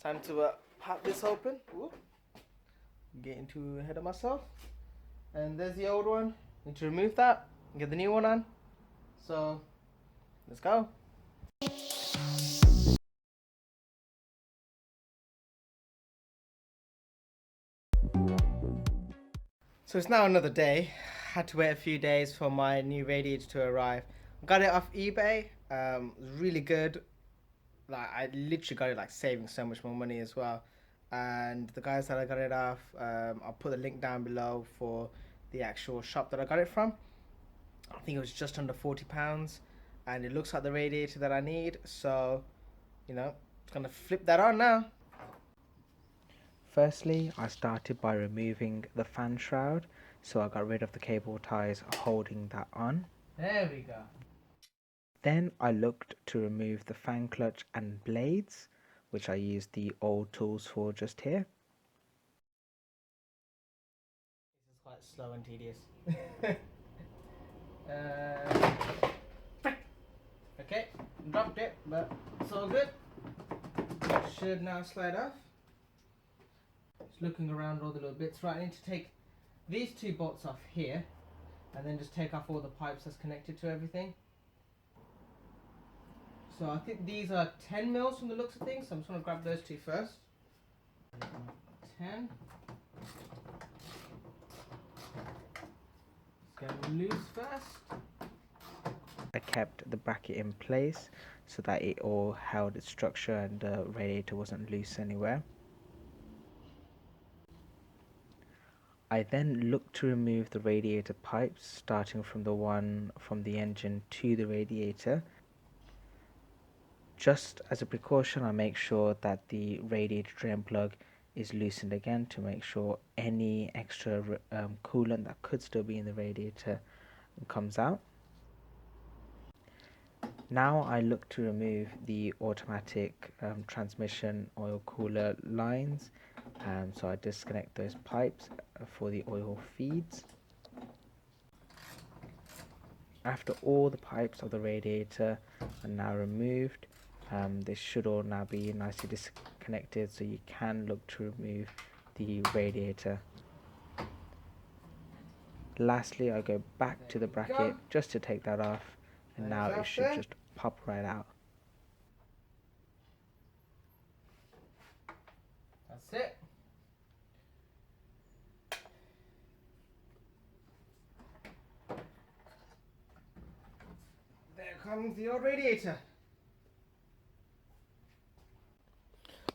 Time to pop this open. Ooh. Getting too ahead of myself. And there's the old one. Need to remove that. Get the new one on. So let's go. So it's now another day. Had to wait a few days for my new radiator to arrive. Got it off eBay. It was really good. Like, I literally got it like saving so much more money as well. And the guys that I got it off, I'll put the link down below for the actual shop that I got it from. I think it was just under £40, and it looks like the radiator that I need. So, you know, it's gonna flip that on now. Firstly, I started by removing the fan shroud, so I got rid of the cable ties holding that on. There we go. Then I looked to remove the fan clutch and blades, which I used the old tools for just here. This is quite slow and tedious. Okay, dropped it, but it's all good. Should now slide off. Just looking around all the little bits. Right, I need to take these two bolts off here, and then just take off all the pipes that's connected to everything. So I think these are 10 mils from the looks of things, so I'm just going to grab those two first. 10. Let's get them loose first. I kept the bracket in place so that it all held its structure and the radiator wasn't loose anywhere. I then looked to remove the radiator pipes, starting from the one from the engine to the radiator. Just as a precaution, I make sure that the radiator drain plug is loosened again to make sure any extra coolant that could still be in the radiator comes out. Now I look to remove the automatic transmission oil cooler lines, so I disconnect those pipes for the oil feeds. After all the pipes of the radiator are now removed, they should all now be nicely disconnected, so you can look to remove the radiator. Lastly, I go back to the bracket just to take that off, and now it should just pop right out. That's it. There comes the old radiator.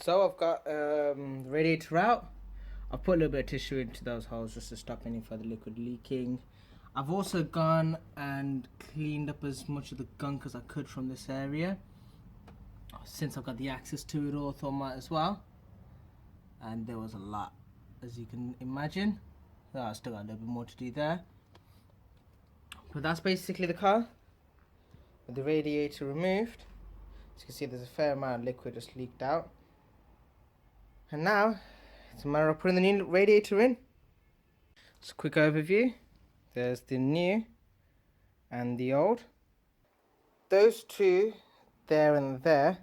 So I've got the radiator out. I've put a little bit of tissue into those holes just to stop any further liquid leaking. I've also gone and cleaned up as much of the gunk as I could from this area. Since I've got the access to it all, I thought I might as well. And there was a lot, as you can imagine. So I still got a little bit more to do there. But that's basically the car, with the radiator removed. As you can see, there's a fair amount of liquid just leaked out. And now it's a matter of putting the new radiator in. Just a quick overview. There's the new and the old. Those two, there and there,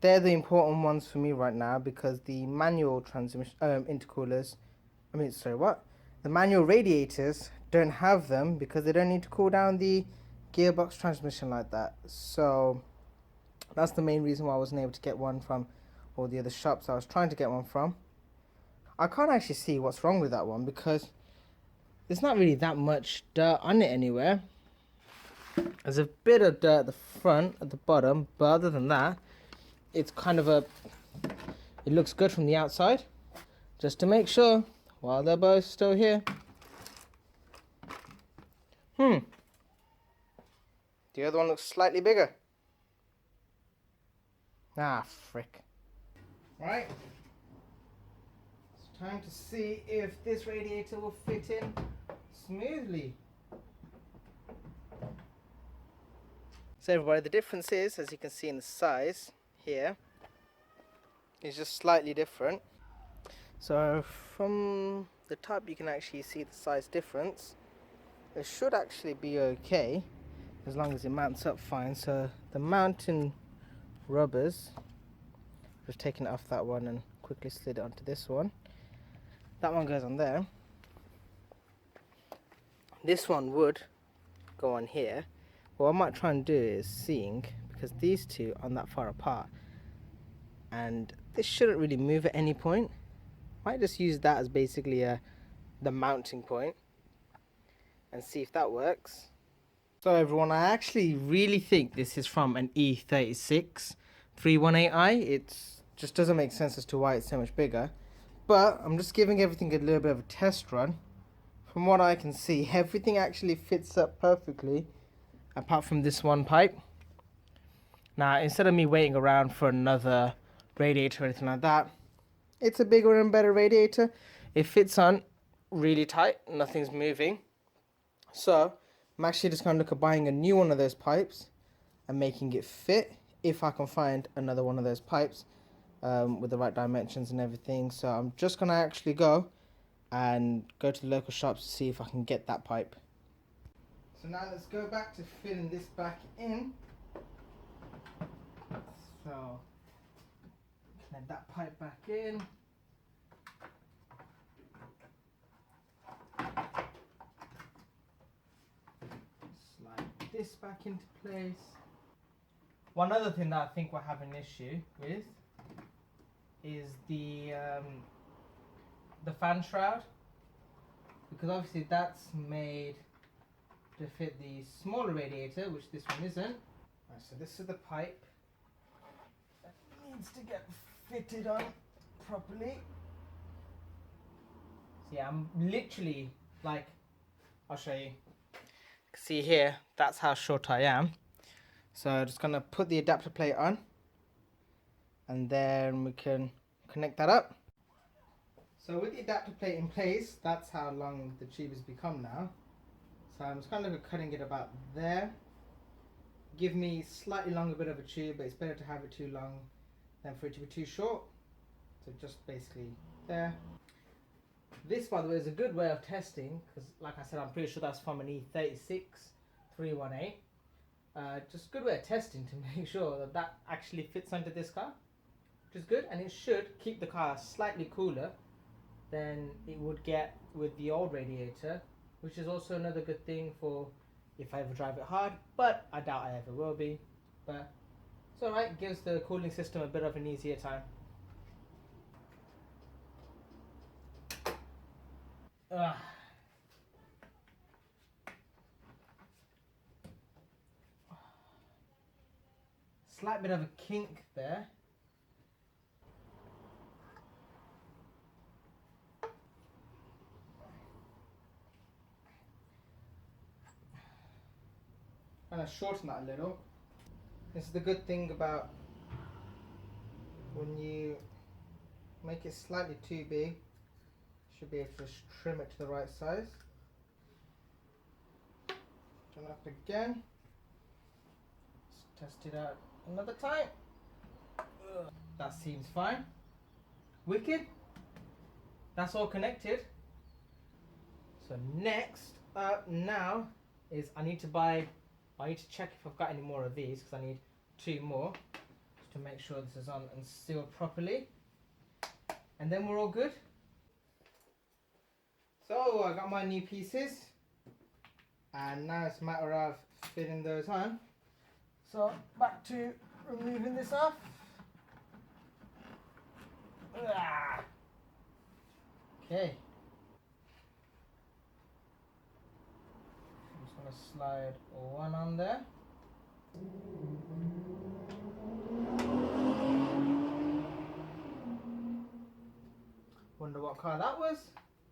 they're the important ones for me right now, because the manual transmission intercoolers, the manual radiators don't have them because they don't need to cool down the gearbox transmission like that. So that's the main reason why I wasn't able to get one from all the other shops I was trying to get one from. I can't actually see what's wrong with that one because there's not really that much dirt on it anywhere. There's a bit of dirt at the front, at the bottom, but other than that, it's kind of it looks good from the outside. Just to make sure, while they're both still here. The other one looks slightly bigger. Ah, frick. Right. It's time to see if this radiator will fit in smoothly. So everybody, the difference is, as you can see in the size here, is just slightly different. So from the top you can actually see the size difference. It should actually be okay as long as it mounts up fine. So the mounting rubbers Just taken it off that one and quickly slid it onto this one. That one goes on there. This one would go on here. What I might try and do is seeing, because these two aren't that far apart and this shouldn't really move at any point. Might just use that as basically the mounting point and see if that works. So everyone, I actually really think this is from an E36 318i. It just doesn't make sense as to why it's so much bigger. But I'm just giving everything a little bit of a test run. From what I can see, everything actually fits up perfectly, apart from this one pipe. Now, instead of me waiting around for another radiator or anything like that, it's a bigger and better radiator. It fits on really tight, nothing's moving. So I'm actually just going to look at buying a new one of those pipes and making it fit, if I can find another one of those pipes with the right dimensions and everything. So I'm just going to actually go to the local shops to see if I can get that pipe. So now let's go back to filling this back in. So connect that pipe back in. Slide this back into place. One other thing that I think we're having an issue with is the fan shroud, because obviously that's made to fit the smaller radiator, which this one isn't. Right, so this is the pipe that needs to get fitted on properly. So yeah, I'm literally like, I'll show you. See here, that's how short I am. So I'm just gonna put the adapter plate on and then we can connect that up. So with the adapter plate in place, that's how long the tube has become now. So I'm just kind of cutting it about there. Give me slightly longer bit of a tube, but it's better to have it too long than for it to be too short. So just basically there. This, by the way, is a good way of testing, because like I said, I'm pretty sure that's from an E36 318. Just a good way of testing to make sure that that actually fits onto this car, which is good, and it should keep the car slightly cooler than it would get with the old radiator, which is also another good thing for if I ever drive it hard, but I doubt I ever will be. But it's alright, gives the cooling system a bit of an easier time. Ugh. Slight bit of a kink there. Kind of shorten that a little. This is the good thing about when you make it slightly too big, you should be able to trim it to the right size. Turn up again. Let's test it out another time. That seems fine. Wicked. That's all connected. So next up now is I need to check if I've got any more of these, because I need 2 more just to make sure this is on and sealed properly, and then we're all good. So I got my new pieces and now it's a matter of fitting those on. So back to removing this off. Okay. I'm just going to slide one on there. Wonder what car that was.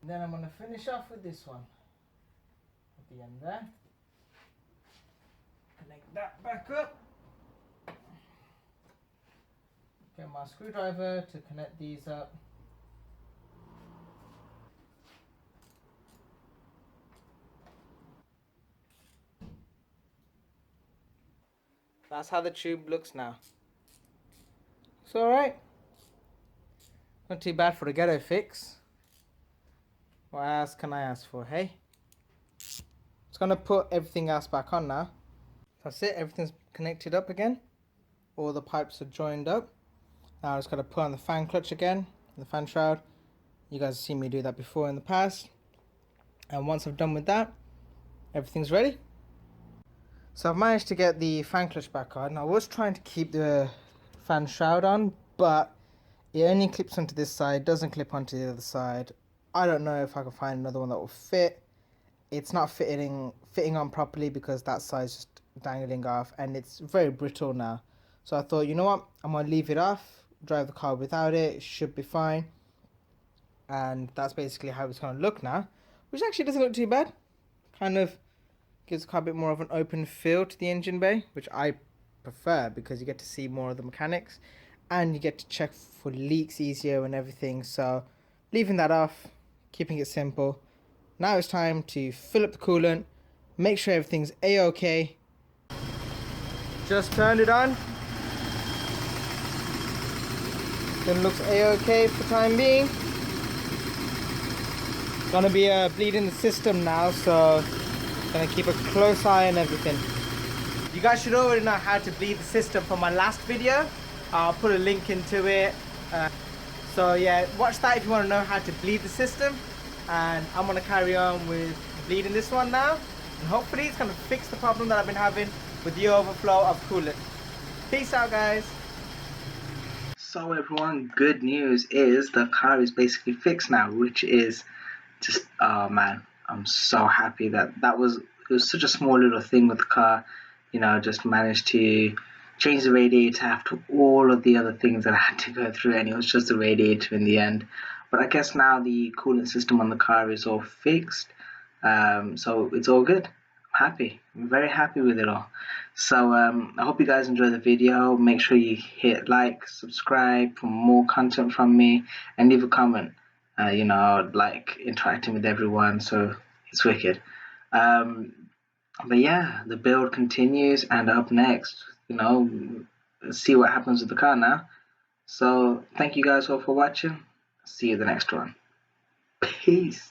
And then I'm going to finish off with this one at the end there. Connect that back up. Get my screwdriver to connect these up. That's how the tube looks now. It's alright. Not too bad for a ghetto fix. What else can I ask for, hey? Just gonna put everything else back on now. That's it, everything's connected up again. All the pipes are joined up. Now I just got to put on the fan clutch again, the fan shroud. You guys have seen me do that before in the past. And once I've done with that, everything's ready. So I've managed to get the fan clutch back on. I was trying to keep the fan shroud on, but it only clips onto this side, doesn't clip onto the other side. I don't know if I can find another one that will fit. It's not fitting on properly because that side's just dangling off, and it's very brittle now. So I thought, you know what, I'm going to leave it off, drive the car without it, it should be fine. And that's basically how it's going to look now, which actually doesn't look too bad. Kind of gives the car a bit more of an open feel to the engine bay, which I prefer because you get to see more of the mechanics and you get to check for leaks easier and everything. So leaving that off, keeping it simple. Now it's time to fill up the coolant, make sure everything's a-okay. Just turned it on. It looks a-okay for the time being. Gonna be bleeding the system now, so gonna keep a close eye on everything. You guys should already know how to bleed the system from my last video. I'll put a link into it. So yeah, watch that if you want to know how to bleed the system. And I'm gonna carry on with bleeding this one now. And hopefully it's gonna fix the problem that I've been having with the overflow of coolant. Peace out, guys. So everyone, good news is the car is basically fixed now, which is just, oh man, I'm so happy that it was such a small little thing with the car, you know, just managed to change the radiator after all of the other things that I had to go through, and it was just the radiator in the end. But I guess now the coolant system on the car is all fixed, so it's all good. I'm happy. I'm very happy with it all. So I hope you guys enjoy the video. Make sure you hit like, subscribe for more content from me, and leave a comment. You know, like interacting with everyone, so it's wicked. But yeah, the build continues, and up next, you know, let's see what happens with the car now. So thank you guys all for watching. See you in the next one. Peace.